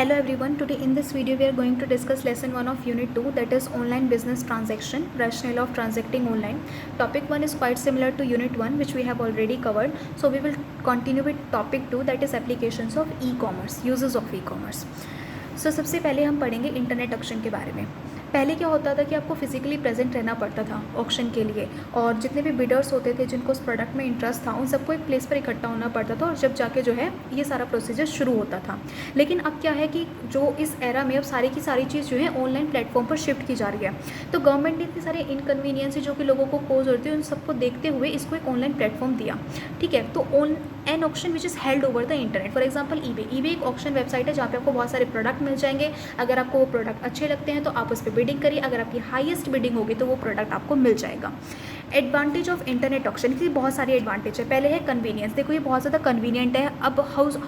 Hello everyone, today in this video we are going to discuss lesson 1 of unit 2, that is online business transaction, rationale of transacting online. Topic 1 is quite similar to unit 1 which we have already covered. So we will continue with topic 2, that is applications of e-commerce, uses of e-commerce. So सबसे पहले हम पढ़ेंगे internet auction के बारे में। पहले क्या होता था कि आपको फिजिकली प्रेजेंट रहना पड़ता था ऑक्शन के लिए, और जितने भी बिडर्स होते थे जिनको उस प्रोडक्ट में इंटरेस्ट था उन सबको एक प्लेस पर इकट्ठा होना पड़ता था, और जब जाके जो है ये सारा प्रोसीजर शुरू होता था। लेकिन अब क्या है कि जो इस एरा में अब सारी की सारी चीज़ जो है ऑनलाइन प्लेटफॉर्म पर शिफ्ट की जा रही है। तो गवर्नमेंट ने इतनी सारी इनकन्वीनियंस जो कि लोगों को कोज होती है उन सबको देखते हुए इसको एक ऑनलाइन प्लेटफॉर्म दिया। ठीक है, तो an auction which is held over the internet. For example eBay एक ऑक्शन वेबसाइट है जहाँ पे आपको बहुत सारे प्रोडक्ट मिल जाएंगे। अगर आपको वो प्रोडक्ट अच्छे लगते हैं तो आप उस पर बिडिंग करिए, अगर आपकी हाईएस्ट बिडिंग होगी तो वो प्रोडक्ट आपको मिल जाएगा। एडवांटेज ऑफ इंटरनेट ऑक्शन की बहुत सारी एडवांटेज है। पहले है कन्वीनियंस। देखो ये बहुत ज़्यादा कन्वीनियंट है अब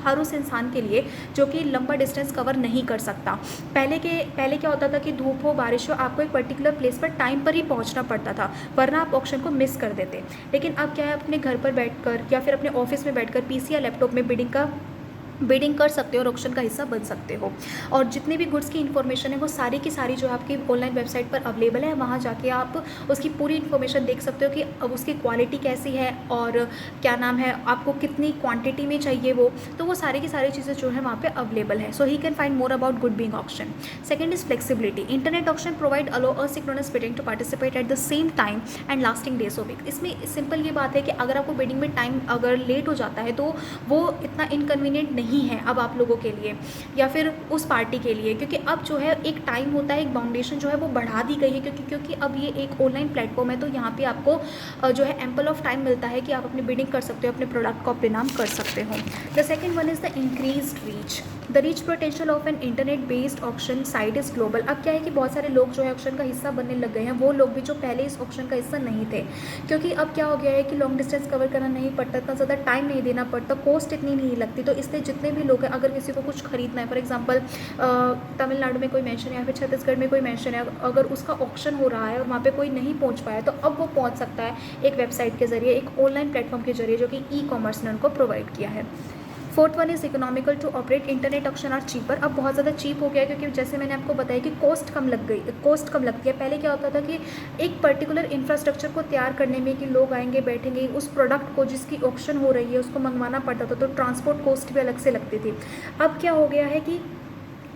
हर उस इंसान के लिए जो कि लंबा डिस्टेंस कवर नहीं कर सकता। पहले क्या होता था कि धूप हो बारिश हो आपको एक पर्टिकुलर प्लेस पर टाइम पर ही पहुंचना पड़ता था, वरना आप ऑक्शन को मिस कर देते। लेकिन अब क्या है, अपने घर पर बैठकर या फिर अपने ऑफिस में बैठकर पीसी या लैपटॉप में बिडिंग कर सकते हो और ऑक्शन का हिस्सा बन सकते हो। और जितने भी गुड्स की इन्फॉर्मेशन है वो सारी की सारी जो है आपकी ऑनलाइन वेबसाइट पर अवेलेबल है। वहाँ जाके आप उसकी पूरी इन्फॉर्मेशन देख सकते हो कि अब उसकी क्वालिटी कैसी है और क्या नाम है, आपको कितनी क्वांटिटी में चाहिए वो, तो वो सारी की सारी चीज़ें जो है वहाँ पे अवेलेबल है। So he can find more about good being auction. Second is flexibility. Internet auction provide allow asynchronous bidding to participate at the same time and lasting days of week. इसमें सिंपल ये बात है कि अगर आपको bidding में time अगर late हो जाता है तो वो इतना इनकन्वीनियंट नहीं है अब आप लोगों के लिए या फिर उस पार्टी के लिए, क्योंकि अब जो है एक टाइम होता है, एक बाउंडेशन जो है वो बढ़ा दी गई है, क्योंकि अब ये एक ऑनलाइन प्लेटफॉर्म है। तो यहाँ पे आपको जो है एम्पल ऑफ टाइम मिलता है कि आप अपनी बिडिंग कर सकते हो, अपने प्रोडक्ट को अपने नाम कर सकते हो। The second one is the increase reach. The reach potential of an internet based auction site is global. अब क्या है कि बहुत सारे लोग जो है ऑक्शन का हिस्सा बनने लग गए हैं, वो लोग भी जो पहले इस ऑक्शन का हिस्सा नहीं थे, क्योंकि अब क्या हो गया है कि लॉन्ग डिस्टेंस कवर करना नहीं पड़ता, इतना ज़्यादा टाइम नहीं देना पड़ता, कॉस्ट इतनी नहीं लगती। तो इसलिए जितने भी लोग हैं, अगर किसी को कुछ खरीदना है, फॉर एग्जांपल तमिलनाडु में कोई मेंशन है या फिर छत्तीसगढ़ में कोई मेंशन है, अगर उसका ऑक्शन हो रहा है और वहाँ पे कोई नहीं पहुँच पाया तो अब वो पहुँच सकता है एक वेबसाइट के जरिए, एक ऑनलाइन प्लेटफॉर्म के जरिए जो कि ई कॉमर्स ने उनको प्रोवाइड किया है। Fourth one is economical to operate. Internet auction are cheaper. अब बहुत ज़्यादा चीप हो गया है, क्योंकि जैसे मैंने आपको बताया कि कॉस्ट कम लगती है। पहले क्या होता था कि एक पर्टिकुलर इंफ्रास्ट्रक्चर को तैयार करने में कि लोग आएंगे बैठेंगे, उस प्रोडक्ट को जिसकी ऑक्शन हो रही है उसको मंगवाना पड़ता था, तो ट्रांसपोर्ट कॉस्ट भी अलग से लगती थी। अब क्या हो गया है कि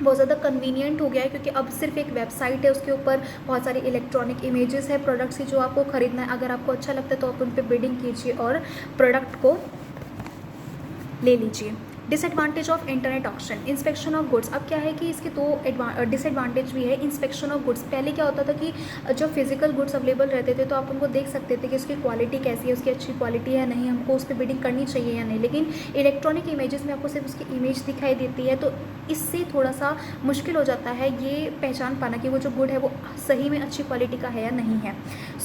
बहुत ज़्यादा कन्वीनियंट हो गया है, क्योंकि अब सिर्फ एक वेबसाइट है, उसके ऊपर बहुत सारी इलेक्ट्रॉनिक इमेजेस है प्रोडक्ट्स की जो आपको ख़रीदना है। अगर आपको अच्छा लगता है तो आप उन पर बिडिंग कीजिए और प्रोडक्ट को ले लीजिए। Disadvantage of internet auction. Inspection of goods. अब क्या है कि इसके दो डिसएडवांटेज भी है। इंस्पेक्शन ऑफ गुड्स, पहले क्या होता था कि जो फिजिकल गुड्स अवेलेबल रहते थे तो आप उनको देख सकते थे कि उसकी क्वालिटी कैसी है, उसकी अच्छी क्वालिटी है नहीं, हमको उस पर बिडिंग करनी चाहिए या नहीं। लेकिन इलेक्ट्रॉनिक इमेजेस में आपको सिर्फ उसकी इमेज दिखाई देती है, तो इससे थोड़ा सा मुश्किल हो जाता है ये पहचान पाना कि वो जो गुड है वो सही में अच्छी क्वालिटी का है या नहीं है।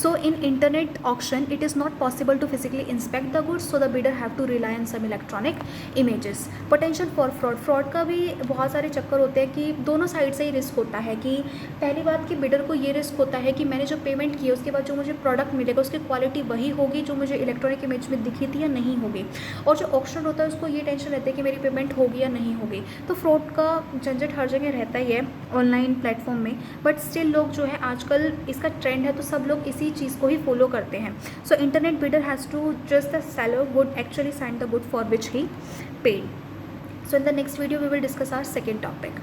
So in internet auction it is not possible to physically inspect the goods, so the bidder have to rely on some electronic images. Potential for fraud का भी बहुत सारे चक्कर होते हैं कि दोनों साइड से ही रिस्क होता है। कि पहली बात कि बिडर को ये रिस्क होता है कि मैंने जो पेमेंट की है उसके बाद जो मुझे प्रोडक्ट मिलेगा उसकी क्वालिटी वही होगी जो मुझे इलेक्ट्रॉनिक इमेज में दिखी थी या नहीं होगी। और जो ऑक्शन होता है उसको ये टेंशन रहती है कि मेरी पेमेंट होगी या नहीं होगी। तो फ्रॉड का झंझट हर जगह रहता ही है ऑनलाइन प्लेटफॉर्म में, बट स्टिल लोग जो है आजकल इसका ट्रेंड है तो सब लोग इसी चीज़ को ही फॉलो करते हैं। So internet bidder has to just the seller would actually sign the good for which he paid. So in the next video we will discuss our second topic.